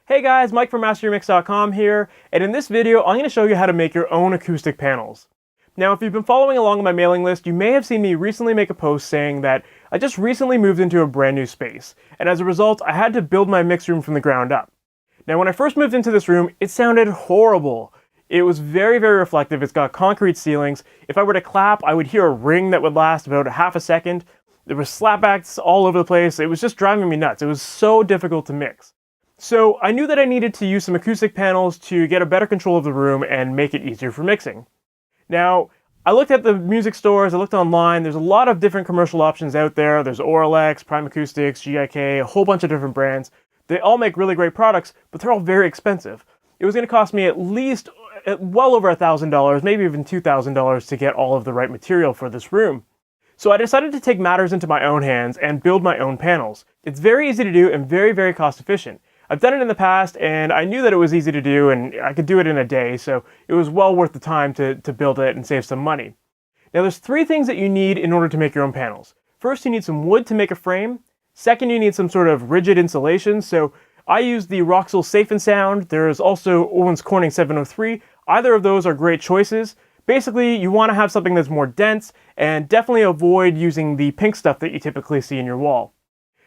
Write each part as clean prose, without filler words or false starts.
Hey guys, Mike from MasterYourMix.com here, and in this video I'm going to show you how to make your own acoustic panels. Now if you've been following along on my mailing list, you may have seen me recently make a post saying that I just recently moved into a brand new space, and as a result I had to build my mix room from the ground up. Now when I first moved into this room, it sounded horrible. It was very reflective, it's got concrete ceilings. If I were to clap, I would hear a ring that would last about half a second. There were slapbacks all over the place. It was just driving me nuts. It was so difficult to mix. So I knew that I needed to use some acoustic panels to get a better control of the room and make it easier for mixing. Now, I looked at the music stores, I looked online, there's a lot of different commercial options out there. There's Auralex, Prime Acoustics, GIK, a whole bunch of different brands. They all make really great products, but they're all very expensive. It was going to cost me at least well over $1,000, maybe even $2,000 to get all of the right material for this room. So I decided to take matters into my own hands and build my own panels. It's very easy to do and very cost efficient. I've done it in the past, and I knew that it was easy to do, and I could do it in a day, so it was well worth the time to build it and save some money. Now there's three things that you need in order to make your own panels. First, you need some wood to make a frame. Second, you need some sort of rigid insulation, so I use the Roxul Safe and Sound. There's also Owens Corning 703. Either of those are great choices. Basically, you want to have something that's more dense, and definitely avoid using the pink stuff that you typically see in your wall.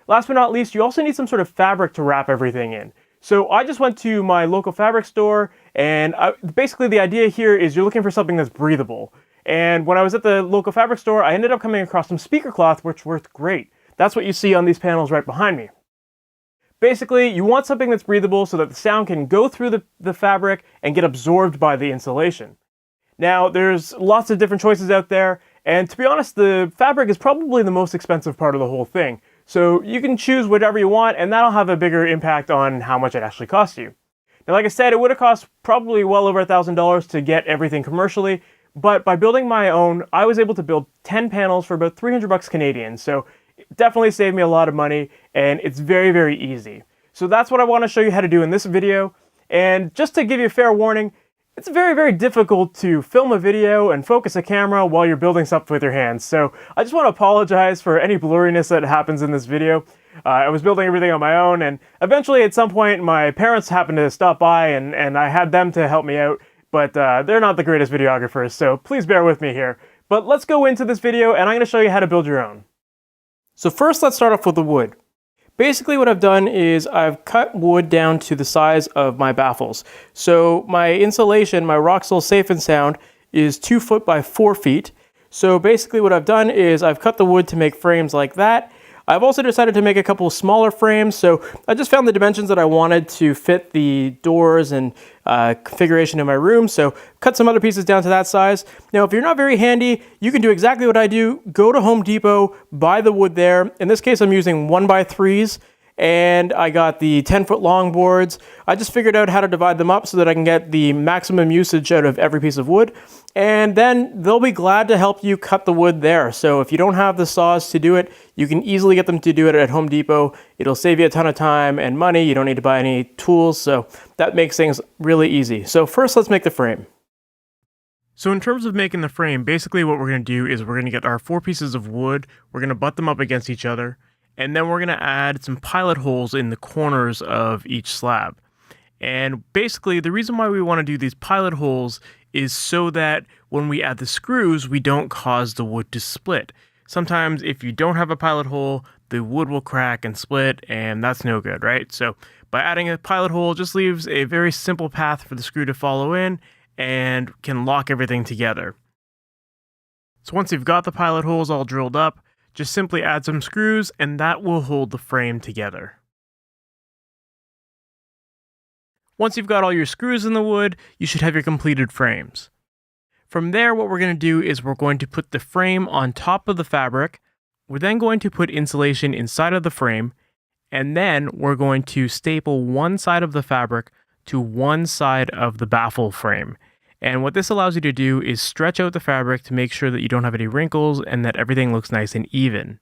Last but not least, you also need some sort of fabric to wrap everything in. So I just went to my local fabric store, and basically the idea here is you're looking for something that's breathable. And when I was at the local fabric store, I ended up coming across some speaker cloth, which worked great. That's what you see on these panels right behind me. Basically, you want something that's breathable so that the sound can go through the fabric and get absorbed by the insulation. Now, there's lots of different choices out there, and to be honest, the fabric is probably the most expensive part of the whole thing. So you can choose whatever you want, and that'll have a bigger impact on how much it actually costs you. Now, like I said, it would have cost probably well over $1,000 to get everything commercially, but by building my own, I was able to build 10 panels for about 300 bucks Canadian, so it definitely saved me a lot of money, and it's very easy. So that's what I want to show you how to do in this video, and just to give you a fair warning, it's very difficult to film a video and focus a camera while you're building something with your hands. So I just want to apologize for any blurriness that happens in this video. I was building everything on my own, and eventually at some point my parents happened to stop by and I had them to help me out, but they're not the greatest videographers, so please bear with me here. But let's go into this video and I'm going to show you how to build your own. So first let's start off with the wood. Basically what I've done is I've cut wood down to the size of my baffles. So my insulation, my Roxul Safe and Sound, is 2 foot by 4 feet. So basically what I've done is I've cut the wood to make frames like that. I've also decided to make a couple of smaller frames, so I just found the dimensions that I wanted to fit the doors and configuration in my room, so cut some other pieces down to that size. Now if you're not very handy, you can do exactly what I do. Go to Home Depot, buy the wood there. In this case I'm using 1x3s, and I got the 10-foot long boards. I just figured out how to divide them up so that I can get the maximum usage out of every piece of wood, and then they'll be glad to help you cut the wood there. So if you don't have the saws to do it, you can easily get them to do it at Home Depot. It'll save you a ton of time and money. You don't need to buy any tools, so that makes things really easy. So first let's make the frame. So in terms of making the frame, basically what we're going to do is we're going to get our 4 pieces of wood, we're going to butt them up against each other, and then we're going to add some pilot holes in the corners of each slab. And basically the reason why we want to do these pilot holes is so that when we add the screws, we don't cause the wood to split. Sometimes if you don't have a pilot hole, the wood will crack and split, and that's no good, right? So by adding a pilot hole, it just leaves a very simple path for the screw to follow in and can lock everything together. So once you've got the pilot holes all drilled up, just simply add some screws and that will hold the frame together. Once you've got all your screws in the wood, you should have your completed frames. From there, what we're going to do is we're going to put the frame on top of the fabric. We're then going to put insulation inside of the frame, and then we're going to staple one side of the fabric to one side of the baffle frame. And what this allows you to do is stretch out the fabric to make sure that you don't have any wrinkles and that everything looks nice and even.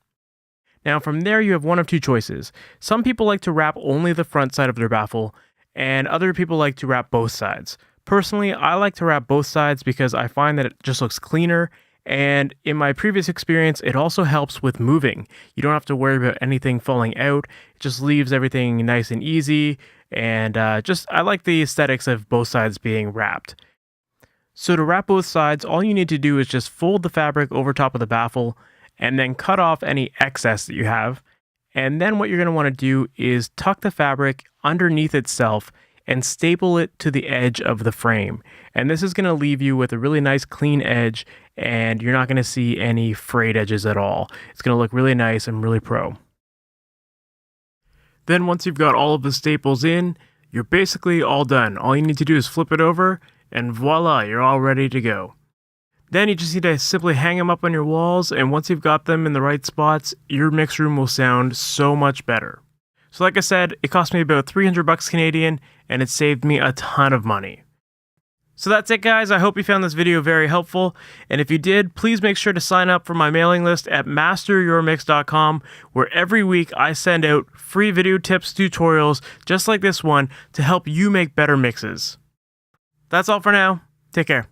Now from there you have one of two choices. Some people like to wrap only the front side of their baffle, and other people like to wrap both sides. Personally, I like to wrap both sides because I find that it just looks cleaner, and in my previous experience, it also helps with moving. You don't have to worry about anything falling out. It just leaves everything nice and easy, and I like the aesthetics of both sides being wrapped. So to wrap both sides, all you need to do is just fold the fabric over top of the baffle and then cut off any excess that you have. And then what you're going to want to do is tuck the fabric underneath itself and staple it to the edge of the frame. And this is going to leave you with a really nice clean edge, and you're not going to see any frayed edges at all. It's going to look really nice and really pro. Then once you've got all of the staples in, you're basically all done. All you need to do is flip it over, and voila, you're all ready to go. Then you just need to simply hang them up on your walls, and once you've got them in the right spots, your mix room will sound so much better. So like I said, it cost me about 300 bucks Canadian, and it saved me a ton of money. So that's it, guys. I hope you found this video very helpful, and if you did, please make sure to sign up for my mailing list at MasterYourMix.com, where every week I send out free video tips, tutorials, just like this one, to help you make better mixes. That's all for now. Take care.